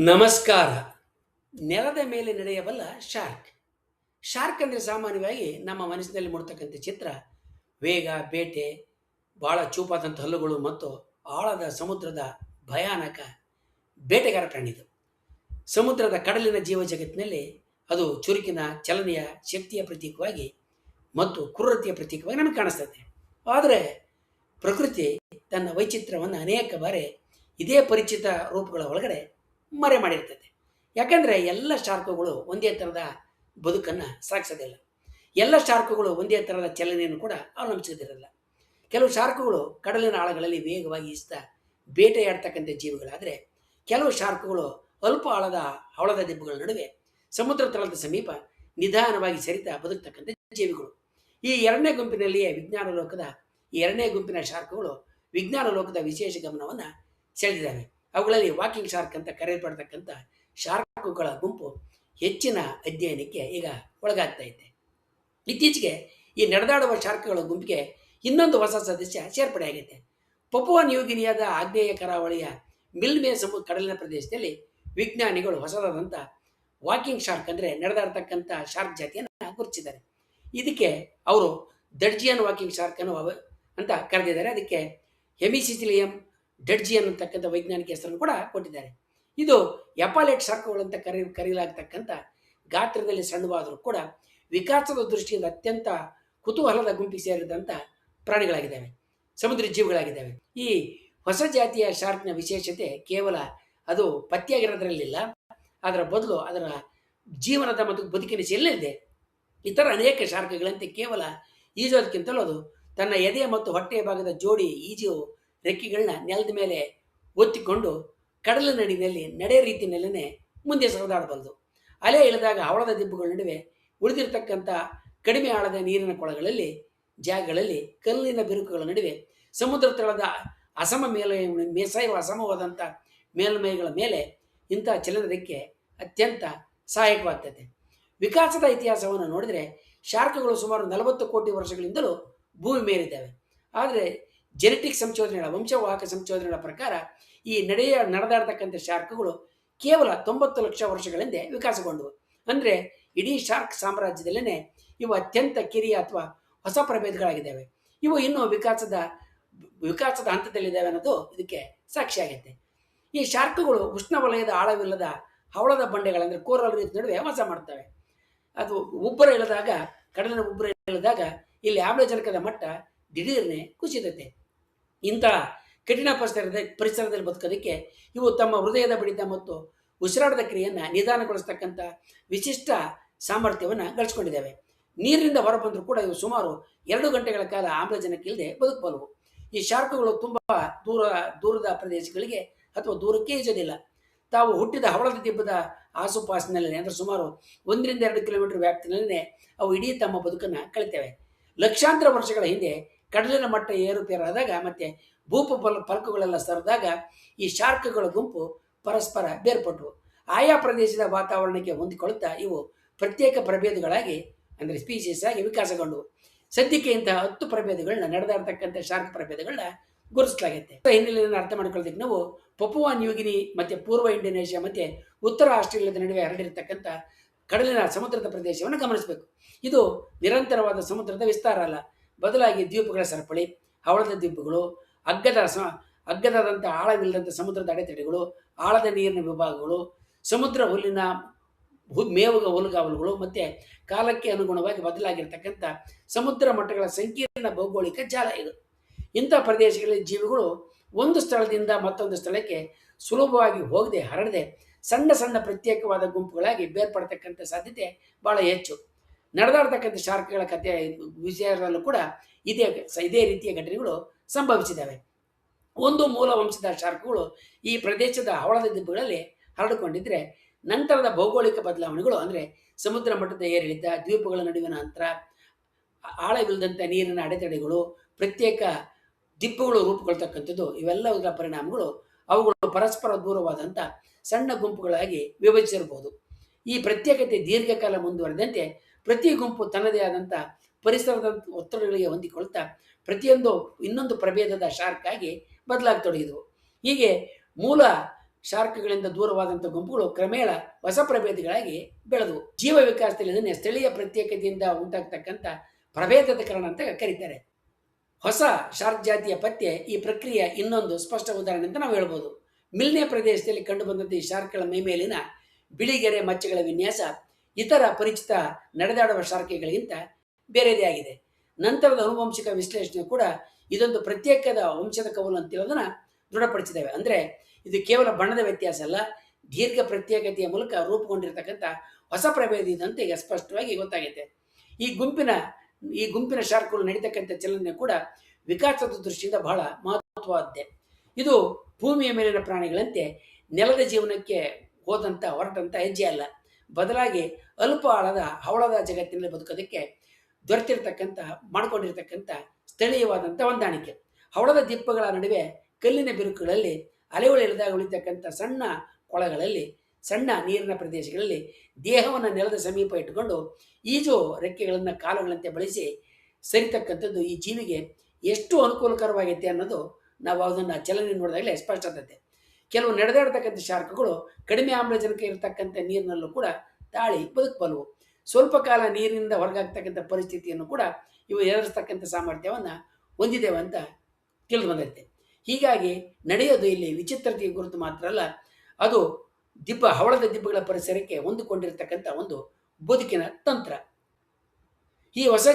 ನಮಸ್ಕಾರ. ನೆಲದ ಮೇಲೆ ನಡೆಯಬಲ್ಲ ಶಾರ್ಕ್. ಶಾರ್ಕ್ ಅಂದರೆ ಸಾಮಾನ್ಯವಾಗಿ ನಮ್ಮ ಮನಸ್ಸಿನಲ್ಲಿ ಮೂಡ್ತಕ್ಕಂಥ ಚಿತ್ರ ವೇಗ, ಬೇಟೆ, ಬಹಳ ಚೂಪಾದಂಥ ಹಲ್ಲುಗಳು ಮತ್ತು ಆಳದ ಸಮುದ್ರದ ಭಯಾನಕ ಬೇಟೆಗಾರ ಪ್ರಾಣಿ ಇದು. ಸಮುದ್ರದ ಕಡಲಿನ ಜೀವ ಜಗತ್ತಿನಲ್ಲಿ ಅದು ಚುರುಕಿನ, ಚಲನೆಯ, ಶಕ್ತಿಯ ಪ್ರತೀಕವಾಗಿ ಮತ್ತು ಕ್ರೂರತೆಯ ಪ್ರತೀಕವಾಗಿ ನಮಗೆ ಕಾಣಿಸ್ತದೆ. ಆದರೆ ಪ್ರಕೃತಿ ತನ್ನ ವೈಚಿತ್ರ್ಯವನ್ನು ಅನೇಕ ಬಾರಿ ಇದೇ ಪರಿಚಿತ ರೂಪಗಳ ಒಳಗಡೆ ಮರೆ ಮಾಡಿರ್ತದೆ. ಯಾಕಂದರೆ ಎಲ್ಲ ಶಾರ್ಕುಗಳು ಒಂದೇ ಥರದ ಬದುಕನ್ನು ಸಾಗಿಸೋದಿಲ್ಲ. ಎಲ್ಲ ಶಾರ್ಕುಗಳು ಒಂದೇ ಥರದ ಚಲನೆಯನ್ನು ಕೂಡ ಅವಲಂಬಿಸೋದಿರಲ್ಲ. ಕೆಲವು ಶಾರ್ಕುಗಳು ಕಡಲಿನ ಆಳಗಳಲ್ಲಿ ವೇಗವಾಗಿ ಈಸ್ತಾ ಬೇಟೆಯಾಡ್ತಕ್ಕಂಥ ಜೀವಿಗಳಾದರೆ, ಕೆಲವು ಶಾರ್ಕುಗಳು ಅಲ್ಪ ಆಳದ ಹವಳದ ದಿಬ್ಬಗಳ ನಡುವೆ ಸಮುದ್ರ ತಳದ ಸಮೀಪ ನಿಧಾನವಾಗಿ ಸರಿತಾ ಬದುಕ್ತಕ್ಕಂಥ ಜೀವಿಗಳು. ಈ ಎರಡನೇ ಗುಂಪಿನಲ್ಲಿಯೇ ಎರಡನೇ ಗುಂಪಿನ ಶಾರ್ಕುಗಳು ವಿಜ್ಞಾನ ಲೋಕದ ವಿಶೇಷ ಗಮನವನ್ನು ಸೆಳೆದಿದ್ದಾವೆ. ಅವುಗಳಲ್ಲಿ ವಾಕಿಂಗ್ ಶಾರ್ಕ್ ಅಂತ ಕರೆಯಲ್ಪಡ್ತಕ್ಕಂಥ ಶಾರ್ಕುಗಳ ಗುಂಪು ಹೆಚ್ಚಿನ ಅಧ್ಯಯನಕ್ಕೆ ಈಗ ಒಳಗಾಗ್ತಾ ಇದೆ. ಇತ್ತೀಚೆಗೆ ಈ ನಡೆದಾಡುವ ಶಾರ್ಕ್ಗಳ ಗುಂಪಿಗೆ ಇನ್ನೊಂದು ಹೊಸ ಸದಸ್ಯ ಸೇರ್ಪಡೆಯಾಗಿದೆ. ಪಪುವಾ ನ್ಯೂಗಿನಿಯಾದ ಆಗ್ನೇಯ ಕರಾವಳಿಯ ಮಿಲ್ಮೆ ಕಡಲಿನ ಪ್ರದೇಶದಲ್ಲಿ ವಿಜ್ಞಾನಿಗಳು ಹೊಸದಾದಂಥ ವಾಕಿಂಗ್ ಶಾರ್ಕ್ ಅಂದರೆ ನಡೆದಾಡ್ತಕ್ಕಂಥ ಶಾರ್ಕ್ ಜಾತಿಯನ್ನು ಗುರುತಿಸಿದ್ದಾರೆ. ಇದಕ್ಕೆ ಅವರು ದಡ್ಜಿಯನ್ ವಾಕಿಂಗ್ ಶಾರ್ಕ್ ಅಂತ ಕರೆದಿದ್ದಾರೆ. ಅದಕ್ಕೆ ಹೆಮಿಸಿಸಿಲಿಯಂ ಡಡ್ಜಿಯನ್ ಅಂತಕ್ಕಂಥ ವೈಜ್ಞಾನಿಕ ಹೆಸರನ್ನು ಕೂಡ ಕೊಟ್ಟಿದ್ದಾರೆ. ಇದು ಎಪಾಲೆಟ್ ಶಾರ್ಕ್ಗಳು ಅಂತ ಕರೆಯಲಾಗ್ತಕ್ಕಂಥ ಗಾತ್ರದಲ್ಲಿ ಸಣ್ಣವಾದರೂ ಕೂಡ ವಿಕಾಸದ ದೃಷ್ಟಿಯಿಂದ ಅತ್ಯಂತ ಕುತೂಹಲದ ಗುಂಪಿಗೆ ಸೇರಿದಂಥ ಪ್ರಾಣಿಗಳಾಗಿದ್ದಾವೆ, ಸಮುದ್ರ ಜೀವಿಗಳಾಗಿದ್ದಾವೆ. ಈ ಹೊಸ ಜಾತಿಯ ಶಾರ್ಕ್ನ ವಿಶೇಷತೆ ಕೇವಲ ಅದು ಪತ್ತೆಯಾಗಿರೋದ್ರಲ್ಲಿಲ್ಲ, ಅದರ ಬದಲು ಅದರ ಜೀವನದ ಮತ್ತು ಬದುಕಿನ ಶೈಲಿಯಿದೆ. ಇತರ ಅನೇಕ ಶಾರ್ಕ್ಗಳಂತೆ ಕೇವಲ ಈಜೋದಕ್ಕಿಂತಲೂ ಅದು ತನ್ನ ಎದೆ ಮತ್ತು ಹೊಟ್ಟೆಯ ಭಾಗದ ಜೋಡಿ ಈಜು ರೆಕ್ಕೆಗಳನ್ನ ನೆಲದ ಮೇಲೆ ಒತ್ತಿಕೊಂಡು ಕಡಲಿನಡಿನಲ್ಲಿ ನಡೆಯ ರೀತಿಯಲ್ಲೇ ಮುಂದೆ ಸರಿದಾಡಬಲ್ಲದು. ಅಲೆ ಇಳಿದಾಗ ಹವಳದ ದಿಬ್ಬುಗಳ ನಡುವೆ ಉಳಿದಿರತಕ್ಕಂಥ ಕಡಿಮೆ ಆಳದ ನೀರಿನ ಕೊಳಗಳಲ್ಲಿ ಜಾಗಗಳಲ್ಲಿ ಕಲ್ಲಿನ ಬಿರುಕುಗಳ ನಡುವೆ ಸಮುದ್ರ ತಳದ ಅಸಮವಾದಂಥ ಮೇಲ್ಮೈಗಳ ಮೇಲೆ ಇಂಥ ಚಲನದಕ್ಕೆ ಅತ್ಯಂತ ಸಹಾಯಕವಾಗ್ತದೆ. ವಿಕಾಸದ ಇತಿಹಾಸವನ್ನು ನೋಡಿದರೆ ಶಾರ್ಕ್ಗಳು ಸುಮಾರು 40 ಕೋಟಿ ವರ್ಷಗಳಿಂದಲೂ ಭೂಮಿ ಮೇಲಿದ್ದಾವೆ. ಆದರೆ ಜೆನೆಟಿಕ್ ಸಂಶೋಧನೆಗಳ ವಂಶವಾಹಕ ಸಂಶೋಧನೆಗಳ ಪ್ರಕಾರ ಈ ನಡೆದಾಡ್ತಕ್ಕಂಥ ಶಾರ್ಕ್ಗಳು ಕೇವಲ 90 ಲಕ್ಷ ವರ್ಷಗಳ ಹಿಂದೆ ವಿಕಾಸಗೊಂಡವು. ಅಂದರೆ ಇಡೀ ಶಾರ್ಕ್ ಸಾಮ್ರಾಜ್ಯದಲ್ಲೇ ಇವು ಅತ್ಯಂತ ಕಿರಿಯ ಅಥವಾ ಹೊಸ ಪ್ರಭೇದಗಳಾಗಿದ್ದಾವೆ. ಇವು ಇನ್ನೂ ವಿಕಾಸದ ಹಂತದಲ್ಲಿದ್ದಾವೆ ಅನ್ನೋದು ಇದಕ್ಕೆ ಸಾಕ್ಷಿಯಾಗುತ್ತೆ. ಈ ಶಾರ್ಕ್ಗಳು ಉಷ್ಣವಲಯದ ಆಳವಿಲ್ಲದ ಹವಳದ ಬಂಡೆಗಳಂದರೆ ಕೋರಲ್ ರೀಫ್ ನಡುವೆ ವಾಸ ಮಾಡ್ತವೆ. ಅದು ಕಡಲಿನ ಉಬ್ಬರ ಇಳಿದಾಗ ಇಲ್ಲಿ ಆಮ್ಲಜನಕದ ಮಟ್ಟ ದಿಢೀರ್ನೆ ಕುಸಿಯುತ್ತೆ. ಇಂಥ ಕಠಿಣ ಪರಿಸರದಲ್ಲಿ ಬದುಕೋದಕ್ಕೆ ಇವು ತಮ್ಮ ಹೃದಯದ ಬಡಿತ ಮತ್ತು ಉಸಿರಾಟದ ಕ್ರಿಯೆಯನ್ನು ನಿಧಾನಗೊಳಿಸ್ತಕ್ಕಂಥ ವಿಶಿಷ್ಟ ಸಾಮರ್ಥ್ಯವನ್ನು ಗಳಿಸ್ಕೊಂಡಿದ್ದಾವೆ. ನೀರಿನಿಂದ ಹೊರಬಂದರೂ ಕೂಡ ಇವು ಸುಮಾರು 2 ಗಂಟೆಗಳ ಕಾಲ ಆಮ್ಲಜನಕ ಇಲ್ಲದೆ ಬದುಕಬಲ್ಲವು. ಈ ಶಾರ್ಕ್ಗಳು ತುಂಬ ದೂರದ ಪ್ರದೇಶಗಳಿಗೆ ಅಥವಾ ದೂರಕ್ಕೆ ಈಜೋದಿಲ್ಲ. ತಾವು ಹುಟ್ಟಿದ ಹವಳದ ದಿಬ್ಬದ ಆಸುಪಾಸಿನಲ್ಲಿ ಅಂದರೆ ಸುಮಾರು 1 ರಿಂದ 2 ಕಿಲೋಮೀಟರ್ ವ್ಯಾಪ್ತಿನಲ್ಲೇ ಅವು ಇಡೀ ತಮ್ಮ ಬದುಕನ್ನು ಕಳಿತವೆ. ಲಕ್ಷಾಂತರ ವರ್ಷಗಳ ಹಿಂದೆ ಕಡಲಿನ ಮಟ್ಟ ಏರುಪೇರಾದಾಗ ಮತ್ತು ಫಲಕಗಳೆಲ್ಲ ಸರಿದಾಗ ಈ ಶಾರ್ಕ್ಗಳ ಗುಂಪು ಪರಸ್ಪರ ಬೇರ್ಪಟ್ಟವು. ಆಯಾ ಪ್ರದೇಶದ ವಾತಾವರಣಕ್ಕೆ ಹೊಂದಿಕೊಳ್ಳುತ್ತಾ ಇವು ಪ್ರತ್ಯೇಕ ಪ್ರಭೇದಗಳಾಗಿ ಅಂದರೆ ಸ್ಪೀಸೀಸ್ ಆಗಿ ವಿಕಾಸಗೊಂಡವು. ಸದ್ಯಕ್ಕೆ ಇಂತಹ 10 ಪ್ರಭೇದಗಳನ್ನ ನಡೆದಾಡ್ತಕ್ಕಂಥ ಶಾರ್ಕ್ ಪ್ರಭೇದಗಳನ್ನ ಗುರುತಿಸಲಾಗುತ್ತೆ. ಹಿನ್ನೆಲೆಯನ್ನು ಅರ್ಥ ಮಾಡ್ಕೊಳ್ಳೋದಕ್ಕೆ ನಾವು ಪಪುವಾ ನ್ಯೂಗಿನಿ ಮತ್ತು ಪೂರ್ವ ಇಂಡೋನೇಷ್ಯಾ ಮತ್ತು ಉತ್ತರ ಆಸ್ಟ್ರೇಲಿಯಾದ ನಡುವೆ ಹರಡಿರ್ತಕ್ಕಂಥ ಕಡಲಿನ ಸಮುದ್ರದ ಪ್ರದೇಶವನ್ನು ಗಮನಿಸಬೇಕು. ಇದು ನಿರಂತರವಾದ ಸಮುದ್ರದ ವಿಸ್ತಾರ ಅಲ್ಲ, ಬದಲಾಗಿ ದ್ವೀಪಗಳ ಸರಪಳಿ, ಹವಳದ ದ್ವೀಪಗಳು, ಅಗ್ಗದಾದಂಥ ಆಳವಿಲ್ಲದಂಥ ಸಮುದ್ರದ ಅಡೆತಡೆಗಳು, ಆಳದ ನೀರಿನ ವಿಭಾಗಗಳು, ಸಮುದ್ರ ಹುಲ್ಲುಗಾವಲುಗಳು ಮತ್ತು ಕಾಲಕ್ಕೆ ಅನುಗುಣವಾಗಿ ಬದಲಾಗಿರ್ತಕ್ಕಂಥ ಸಮುದ್ರ ಮಟ್ಟಗಳ ಸಂಕೀರ್ಣ ಭೌಗೋಳಿಕ ಜಾಲ ಇದು. ಇಂಥ ಪ್ರದೇಶಗಳಲ್ಲಿ ಜೀವಿಗಳು ಒಂದು ಸ್ಥಳದಿಂದ ಮತ್ತೊಂದು ಸ್ಥಳಕ್ಕೆ ಸುಲಭವಾಗಿ ಹೋಗದೆ ಹರಡದೆ ಸಣ್ಣ ಪ್ರತ್ಯೇಕವಾದ ಗುಂಪುಗಳಾಗಿ ಬೇರ್ಪಡ್ತಕ್ಕಂಥ ಸಾಧ್ಯತೆ ಭಾಳ ಹೆಚ್ಚು. ನಡೆದಾಡ್ತಕ್ಕಂಥ ಶಾರ್ಕ್ಗಳ ಕಥೆಯ ವಿಷಯದಲ್ಲೂ ಕೂಡ ಇದೇ ರೀತಿಯ ಘಟನೆಗಳು ಸಂಭವಿಸಿದ್ದಾವೆ. ಒಂದು ಮೂಲ ವಂಶದ ಶಾರ್ಕ್ಗಳು ಈ ಪ್ರದೇಶದ ಹವಳದ ದಿಬ್ಬಗಳಲ್ಲಿ ಹರಡಿಕೊಂಡಿದ್ದರೆ ನಂತರದ ಭೌಗೋಳಿಕ ಬದಲಾವಣೆಗಳು ಅಂದರೆ ಸಮುದ್ರ ಮಟ್ಟದ ಏರಿಳಿತ, ದ್ವೀಪಗಳ ನಡುವಿನ ಅಂತರ, ಆಳವಿಲ್ಲದಂಥ ನೀರಿನ ಅಡೆತಡೆಗಳು, ಪ್ರತ್ಯೇಕ ದಿಬ್ಬಗಳು ರೂಪುಗೊಳ್ತಕ್ಕಂಥದ್ದು, ಇವೆಲ್ಲದರ ಪರಿಣಾಮಗಳು ಅವುಗಳು ಪರಸ್ಪರ ದೂರವಾದಂಥ ಸಣ್ಣ ಗುಂಪುಗಳಾಗಿ ವಿಭಜಿಸಿರಬಹುದು. ಈ ಪ್ರತ್ಯೇಕತೆ ದೀರ್ಘಕಾಲ ಮುಂದುವರೆದಂತೆ ಪ್ರತಿ ಗುಂಪು ತನ್ನದೇ ಆದಂಥ ಪರಿಸರದ ಒತ್ತಡಗಳಿಗೆ ಹೊಂದಿಕೊಳ್ತಾ ಇನ್ನೊಂದು ಪ್ರಭೇದದ ಶಾರ್ಕ್ ಆಗಿ ಬದಲಾಗತೊಡಗಿದವು. ಹೀಗೆ ಮೂಲ ಶಾರ್ಕ್ಗಳಿಂದ ದೂರವಾದಂಥ ಗುಂಪುಗಳು ಕ್ರಮೇಣ ಹೊಸ ಪ್ರಭೇದಗಳಾಗಿ ಬೆಳೆದವು. ಜೀವ ವಿಕಾಸದಲ್ಲಿ ಇದನ್ನೇ ಸ್ಥಳೀಯ ಪ್ರತ್ಯೇಕತೆಯಿಂದ ಉಂಟಾಗ್ತಕ್ಕಂಥ ಪ್ರಭೇದಕರಣ ಅಂತ ಕರೀತಾರೆ. ಹೊಸ ಶಾರ್ಕ್ ಜಾತಿಯ ಪತ್ತೆ ಈ ಪ್ರಕ್ರಿಯೆ ಇನ್ನೊಂದು ಸ್ಪಷ್ಟ ಉದಾಹರಣೆ ಅಂತ ನಾವು ಹೇಳ್ಬೋದು. ಮಿಲ್ನೆ ಪ್ರದೇಶದಲ್ಲಿ ಕಂಡುಬಂದಂಥ ಈ ಶಾರ್ಕ್ಗಳ ಮೈಮೇಲಿನ ಬಿಳಿಗೆರೆ ಮಚ್ಚೆಗಳ ವಿನ್ಯಾಸ ಇತರ ಪರಿಚಿತ ನಡೆದಾಡುವ ಶಾರ್ಕ್ಗಳಿಗಿಂತ ಬೇರೆದೇ ಆಗಿದೆ. ನಂತರದ ಆನುವಂಶಿಕ ವಿಶ್ಲೇಷಣೆ ಕೂಡ ಇದೊಂದು ಪ್ರತ್ಯೇಕದ ವಂಶದ ಕವಲು ಅಂತಿರೋದನ್ನ ದೃಢಪಡಿಸಿದ್ದೇವೆ. ಅಂದರೆ ಇದು ಕೇವಲ ಬಣ್ಣದ ವ್ಯತ್ಯಾಸ ಅಲ್ಲ, ದೀರ್ಘ ಪ್ರತ್ಯೇಕತೆಯ ಮೂಲಕ ರೂಪುಗೊಂಡಿರ್ತಕ್ಕಂಥ ಹೊಸ ಪ್ರಭೇದ ಇದಂತೆ ಈಗ ಸ್ಪಷ್ಟವಾಗಿ ಗೊತ್ತಾಗುತ್ತೆ. ಈ ಗುಂಪಿನ ಶಾರ್ಕ್ಗಳು ನಡೀತಕ್ಕಂಥ ಚಲನೆ ಕೂಡ ವಿಕಾಸದ ದೃಷ್ಟಿಯಿಂದ ಬಹಳ ಮಹತ್ವವಾದ್ದೆ. ಇದು ಭೂಮಿಯ ಮೇಲಿನ ಪ್ರಾಣಿಗಳಂತೆ ನೆಲದ ಜೀವನಕ್ಕೆ ಹೊರಟಂಥ ಹೆಜ್ಜೆ ಅಲ್ಲ, ಬದಲಾಗಿ ಅಲ್ಪ ಆಳದ ಹವಳದ ಜಗತ್ತಿನಲ್ಲಿ ಬದುಕೋದಕ್ಕೆ ಮಾಡಿಕೊಂಡಿರ್ತಕ್ಕಂಥ ಸ್ಥಳೀಯವಾದಂಥ ಹೊಂದಾಣಿಕೆ. ಹವಳದ ದಿಪ್ಪಗಳ ನಡುವೆ ಕಲ್ಲಿನ ಬಿರುಕುಗಳಲ್ಲಿ ಅಲೆಗಳು ಇಳಿದಾಗ ಉಳಿತಕ್ಕಂಥ ಸಣ್ಣ ಕೊಳಗಳಲ್ಲಿ, ಸಣ್ಣ ನೀರಿನ ಪ್ರದೇಶಗಳಲ್ಲಿ ದೇಹವನ್ನು ನೆಲದ ಸಮೀಪ ಇಟ್ಟುಕೊಂಡು ಈಜು ರೆಕ್ಕೆಗಳನ್ನು ಕಾಲುಗಳಂತೆ ಬಳಸಿ ಸರಿತಕ್ಕಂಥದ್ದು ಈ ಜೀವಿಗೆ ಎಷ್ಟು ಅನುಕೂಲಕರವಾಗೈತೆ ಅನ್ನೋದು ನಾವು ಅದನ್ನು ಚಲನೆ ನೋಡಿದಾಗಲೇ ಸ್ಪಷ್ಟತೆ. ಕೆಲವು ನಡೆದಾಡ್ತಕ್ಕಂಥ ಶಾರ್ಕ್ಗಳು ಕಡಿಮೆ ಆಮ್ಲಜನಕ ಇರತಕ್ಕಂಥ ನೀರಿನಲ್ಲೂ ಕೂಡ ತಾಳಿ ಬದುಕಬಲ್ಲವು. ಸ್ವಲ್ಪ ಕಾಲ ನೀರಿನಿಂದ ಹೊರಗಾಗ್ತಕ್ಕಂಥ ಪರಿಸ್ಥಿತಿಯನ್ನು ಕೂಡ ಇವು ಎದುರಿಸ್ತಕ್ಕಂಥ ಸಾಮರ್ಥ್ಯವನ್ನು ಹೊಂದಿದ್ದೇವೆ ಅಂತ ತಿಳಿದು ಬಂದೈತೆ. ಹೀಗಾಗಿ ನಡೆಯೋದು ಇಲ್ಲಿ ವಿಚಿತ್ರತೆಯ ಗುರುತು ಮಾತ್ರ ಅಲ್ಲ, ಅದು ಹವಳದ ದಿಬ್ಬಗಳ ಪರಿಸರಕ್ಕೆ ಹೊಂದಿಕೊಂಡಿರ್ತಕ್ಕಂಥ ಒಂದು ಬದುಕಿನ ತಂತ್ರ. ಈ ಹೊಸ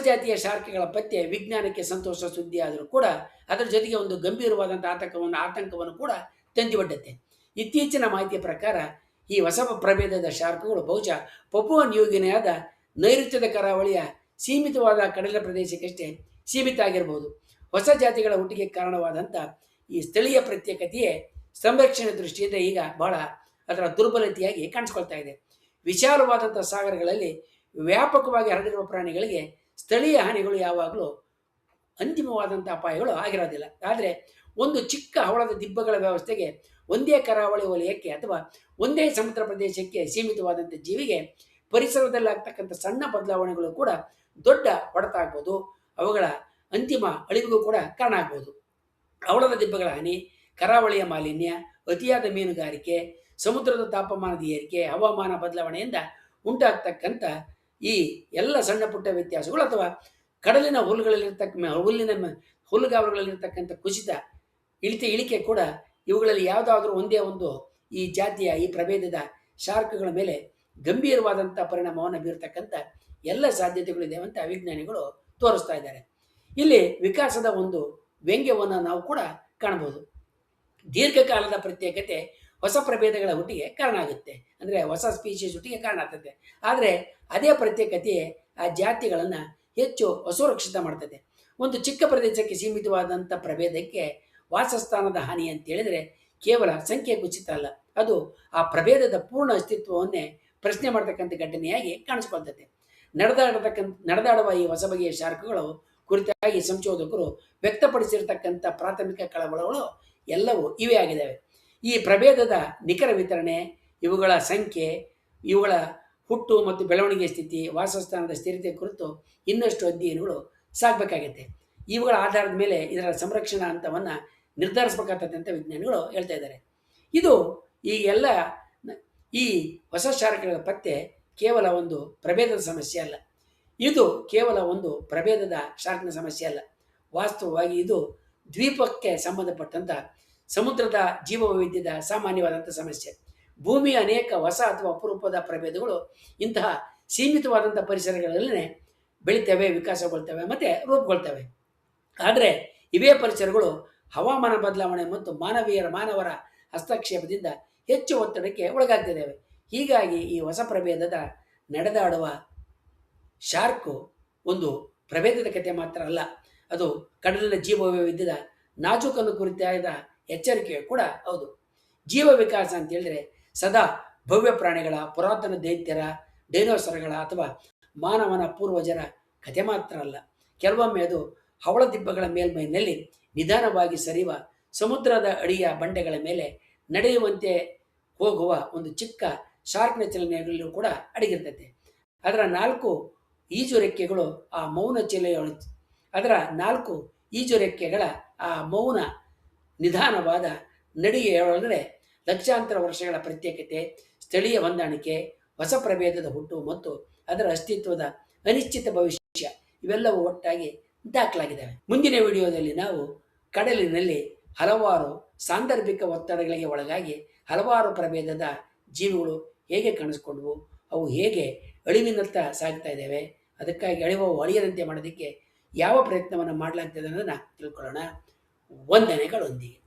ಜಾತಿಯ ಶಾರ್ಕ್ಗಳ ಪತ್ತೆ ವಿಜ್ಞಾನಕ್ಕೆ ಸಂತೋಷ ಸುದ್ದಿ ಆದರೂ ಕೂಡ ಅದರ ಜೊತೆಗೆ ಒಂದು ಗಂಭೀರವಾದಂಥ ಆತಂಕವನ್ನು ಕೂಡ ತಂದಿೊಡ್ಡುತ್ತೆ. ಇತ್ತೀಚಿನ ಮಾಹಿತಿಯ ಪ್ರಕಾರ ಈ ಹೊಸ ಪ್ರಭೇದದ ಶಾರ್ಕ್ಗಳು ಬಹುಶಃ ಪಪುವಾ ನ್ಯೂ ಗಿನಿಯಾದ ನೈಋತ್ಯದ ಕರಾವಳಿಯ ಸೀಮಿತವಾದ ಕಡಲ ಪ್ರದೇಶಕ್ಕಷ್ಟೇ ಸೀಮಿತ ಆಗಿರಬಹುದು. ಹೊಸ ಜಾತಿಗಳ ಹುಟ್ಟಿಗೆ ಕಾರಣವಾದಂಥ ಈ ಸ್ಥಳೀಯ ಪ್ರತ್ಯೇಕತೆಯೇ ಸಂರಕ್ಷಣೆ ದೃಷ್ಟಿಯಿಂದ ಈಗ ಬಹಳ ಅದರ ದುರ್ಬಲತೆಯಾಗಿ ಕಾಣಿಸ್ಕೊಳ್ತಾ ಇದೆ. ವಿಶಾಲವಾದಂಥ ಸಾಗರಗಳಲ್ಲಿ ವ್ಯಾಪಕವಾಗಿ ಹರಡಿರುವ ಪ್ರಾಣಿಗಳಿಗೆ ಸ್ಥಳೀಯ ಹಾನಿಗಳು ಯಾವಾಗಲೂ ಅಂತಿಮವಾದಂಥ ಅಪಾಯಗಳು ಆಗಿರೋದಿಲ್ಲ. ಆದರೆ ಒಂದು ಚಿಕ್ಕ ಹವಳದ ದಿಬ್ಬಗಳ ವ್ಯವಸ್ಥೆಗೆ, ಒಂದೇ ಕರಾವಳಿ ವಲಯಕ್ಕೆ ಅಥವಾ ಒಂದೇ ಸಮುದ್ರ ಪ್ರದೇಶಕ್ಕೆ ಸೀಮಿತವಾದಂಥ ಜೀವಿಗೆ ಪರಿಸರದಲ್ಲಿ ಆಗ್ತಕ್ಕಂಥ ಸಣ್ಣ ಬದಲಾವಣೆಗಳು ಕೂಡ ದೊಡ್ಡ ಹೊಡೆತ ಆಗ್ಬೋದು, ಅವುಗಳ ಅಂತಿಮ ಅಳಿವಿಗೂ ಕೂಡ ಕಾರಣ ಆಗ್ಬೋದು. ಹವಳದ ದಿಬ್ಬಗಳ ಹಾನಿ, ಕರಾವಳಿಯ ಮಾಲಿನ್ಯ, ಅತಿಯಾದ ಮೀನುಗಾರಿಕೆ, ಸಮುದ್ರದ ತಾಪಮಾನದ ಏರಿಕೆ, ಹವಾಮಾನ ಬದಲಾವಣೆಯಿಂದ ಉಂಟಾಗ್ತಕ್ಕಂಥ ಈ ಎಲ್ಲ ಸಣ್ಣ ಪುಟ್ಟ ವ್ಯತ್ಯಾಸಗಳು ಅಥವಾ ಕಡಲಿನ ಹುಲ್ಲುಗಾವಲುಗಳಲ್ಲಿರ್ತಕ್ಕಂಥ ಕುಸಿತ, ಇಳಿಕೆ ಕೂಡ ಇವುಗಳಲ್ಲಿ ಯಾವುದಾದ್ರೂ ಒಂದೇ ಒಂದು ಈ ಜಾತಿಯ ಈ ಪ್ರಭೇದದ ಶಾರ್ಕ್ಗಳ ಮೇಲೆ ಗಂಭೀರವಾದಂಥ ಪರಿಣಾಮವನ್ನು ಬೀರ್ತಕ್ಕಂಥ ಎಲ್ಲ ಸಾಧ್ಯತೆಗಳಿದೆ ಅಂತ ವಿಜ್ಞಾನಿಗಳು ತೋರಿಸ್ತಾ ಇದ್ದಾರೆ. ಇಲ್ಲಿ ವಿಕಾಸದ ಒಂದು ವ್ಯಂಗ್ಯವನ್ನು ನಾವು ಕೂಡ ಕಾಣಬಹುದು. ದೀರ್ಘಕಾಲದ ಪ್ರತ್ಯೇಕತೆ ಹೊಸ ಪ್ರಭೇದಗಳ ಹುಟ್ಟಿಗೆ ಕಾರಣ ಆಗುತ್ತೆ, ಅಂದರೆ ಹೊಸ ಸ್ಪೀಶೀಸ್ ಹುಟ್ಟಿಗೆ ಕಾರಣ ಆಗ್ತದೆ. ಆದರೆ ಅದೇ ಪ್ರತ್ಯೇಕತೆಯೇ ಆ ಜಾತಿಗಳನ್ನು ಹೆಚ್ಚು ಅಸುರಕ್ಷಿತ ಮಾಡ್ತದೆ. ಒಂದು ಚಿಕ್ಕ ಪ್ರದೇಶಕ್ಕೆ ಸೀಮಿತವಾದಂಥ ಪ್ರಭೇದಕ್ಕೆ ವಾಸಸ್ಥಾನದ ಹಾನಿ ಅಂತ ಹೇಳಿದರೆ ಕೇವಲ ಸಂಖ್ಯೆ ಕುಸಿತ ಅಲ್ಲ, ಅದು ಆ ಪ್ರಭೇದದ ಪೂರ್ಣ ಅಸ್ತಿತ್ವವನ್ನೇ ಪ್ರಶ್ನೆ ಮಾಡ್ತಕ್ಕಂಥ ಘಟನೆಯಾಗಿ ಕಾಣಿಸ್ಕೊಳ್ತದೆ. ನಡೆದಾಡುವ ಈ ಹೊಸ ಬಗೆಯ ಶಾರ್ಕ್ಗಳು ಕುರಿತಾಗಿ ಸಂಶೋಧಕರು ವ್ಯಕ್ತಪಡಿಸಿರ್ತಕ್ಕಂಥ ಪ್ರಾಥಮಿಕ ಕಳವಳಗಳು ಎಲ್ಲವೂ ಇವೇ ಆಗಿದ್ದಾವೆ. ಈ ಪ್ರಭೇದದ ನಿಖರ ವಿತರಣೆ, ಇವುಗಳ ಸಂಖ್ಯೆ, ಇವುಗಳ ಹುಟ್ಟು ಮತ್ತು ಬೆಳವಣಿಗೆ ಸ್ಥಿತಿ, ವಾಸಸ್ಥಾನದ ಸ್ಥಿರತೆ ಕುರಿತು ಇನ್ನಷ್ಟು ಅಧ್ಯಯನಗಳು ಸಾಗಬೇಕಾಗುತ್ತೆ. ಇವುಗಳ ಆಧಾರದ ಮೇಲೆ ಇದರ ಸಂರಕ್ಷಣಾ ಹಂತವನ್ನು ನಿರ್ಧರಿಸಬೇಕಾಗ್ತದೆ ಅಂತ ವಿಜ್ಞಾನಿಗಳು ಹೇಳ್ತಾ ಇದ್ದಾರೆ. ಈ ಹೊಸ ಶಾರ್ಕ್ಗಳ ಪತ್ತೆ ಕೇವಲ ಒಂದು ಪ್ರಭೇದದ ಸಮಸ್ಯೆ ಅಲ್ಲ, ಇದು ಕೇವಲ ಒಂದು ಪ್ರಭೇದದ ಶಾರ್ಕ್ನ ಸಮಸ್ಯೆ ಅಲ್ಲ. ವಾಸ್ತವವಾಗಿ ಇದು ದ್ವೀಪಕ್ಕೆ ಸಂಬಂಧಪಟ್ಟಂಥ ಸಮುದ್ರದ ಜೀವವೈವಿಧ್ಯದ ಸಾಮಾನ್ಯವಾದಂಥ ಸಮಸ್ಯೆ. ಭೂಮಿಯ ಅನೇಕ ಹೊಸ ಅಥವಾ ಅಪರೂಪದ ಪ್ರಭೇದಗಳು ಇಂತಹ ಸೀಮಿತವಾದಂಥ ಪರಿಸರಗಳಲ್ಲೇ ಬೆಳಿತವೆ, ವಿಕಾಸಗೊಳ್ತವೆ ಮತ್ತು ರೂಪುಗೊಳ್ತವೆ. ಆದರೆ ಇವೇ ಪರಿಸರಗಳು ಹವಾಮಾನ ಬದಲಾವಣೆ ಮತ್ತು ಮಾನವರ ಹಸ್ತಕ್ಷೇಪದಿಂದ ಹೆಚ್ಚು ಒತ್ತಡಕ್ಕೆ ಒಳಗಾಗ್ತಿದ್ದಾವೆ. ಹೀಗಾಗಿ ಈ ಹೊಸ ಪ್ರಭೇದದ ನಡೆದಾಡುವ ಶಾರ್ಕು ಒಂದು ಪ್ರಭೇದದ ಕಥೆ ಮಾತ್ರ ಅಲ್ಲ, ಅದು ಕಡಲಿನ ಜೀವವೈವಿಧ್ಯದ ನಾಜೂಕನ್ನು ಕುರಿತಾದ ಎಚ್ಚರಿಕೆ ಕೂಡ ಹೌದು. ಜೀವ ವಿಕಾಸ ಅಂತ ಹೇಳಿದ್ರೆ ಸದಾ ಭವ್ಯ ಪ್ರಾಣಿಗಳ, ಪುರಾತನ ದೈತ್ಯರ, ಡೈನೋಸರ್ಗಳ ಅಥವಾ ಮಾನವನ ಪೂರ್ವಜರ ಕಥೆ ಮಾತ್ರ ಅಲ್ಲ. ಕೆಲವೊಮ್ಮೆ ಅದು ಹವಳ ದಿಬ್ಬಗಳ ಮೇಲ್ಮೈನಲ್ಲಿ ನಿಧಾನವಾಗಿ ಸರಿಯುವ ಸಮುದ್ರದ ಅಡಿಯ ಬಂಡೆಗಳ ಮೇಲೆ ನಡೆಯುವಂತೆ ಹೋಗುವ ಒಂದು ಚಿಕ್ಕ ಶಾರ್ಕ್ನ ಚಲನೆಗಳಲ್ಲೂ ಕೂಡ ಅಡಗಿರ್ತೈತೆ. ಅದರ 4 ಈಜು ರೆಕ್ಕೆಗಳು ಆ ಮೌನ ನಿಧಾನವಾದ ನಡಿಗೆ ಒಳಗಡೆ ಲಕ್ಷಾಂತರ ವರ್ಷಗಳ ಪ್ರತ್ಯೇಕತೆ, ಸ್ಥಳೀಯ ಹೊಂದಾಣಿಕೆ, ಹೊಸ ಪ್ರಭೇದದ ಹುಟ್ಟು ಮತ್ತು ಅದರ ಅಸ್ತಿತ್ವದ ಅನಿಶ್ಚಿತ ಭವಿಷ್ಯ ಇವೆಲ್ಲವೂ ಒಟ್ಟಾಗಿ ದಾಖಲಾಗಿದ್ದಾವೆ. ಮುಂದಿನ ವಿಡಿಯೋದಲ್ಲಿ ನಾವು ಕಡಲಿನಲ್ಲಿ ಹಲವಾರು ಸಾಂದರ್ಭಿಕ ಒತ್ತಡಗಳಿಗೆ ಒಳಗಾಗಿ ಹಲವಾರು ಪ್ರಭೇದದ ಜೀವಿಗಳು ಹೇಗೆ ಕಾಣಿಸ್ಕೊಂಡವು, ಅವು ಹೇಗೆ ಅಳಿವಿನತ್ತ ಸಾಗ್ತಾ ಇದ್ದಾವೆ, ಅದಕ್ಕಾಗಿ ಅಳಿಯದಂತೆ ಮಾಡೋದಕ್ಕೆ ಯಾವ ಪ್ರಯತ್ನವನ್ನು ಮಾಡಲಾಗ್ತದೆ ಅನ್ನೋದನ್ನು ತಿಳ್ಕೊಳ್ಳೋಣ. ವಂದನೆಗಳೊಂದಿಗೆ.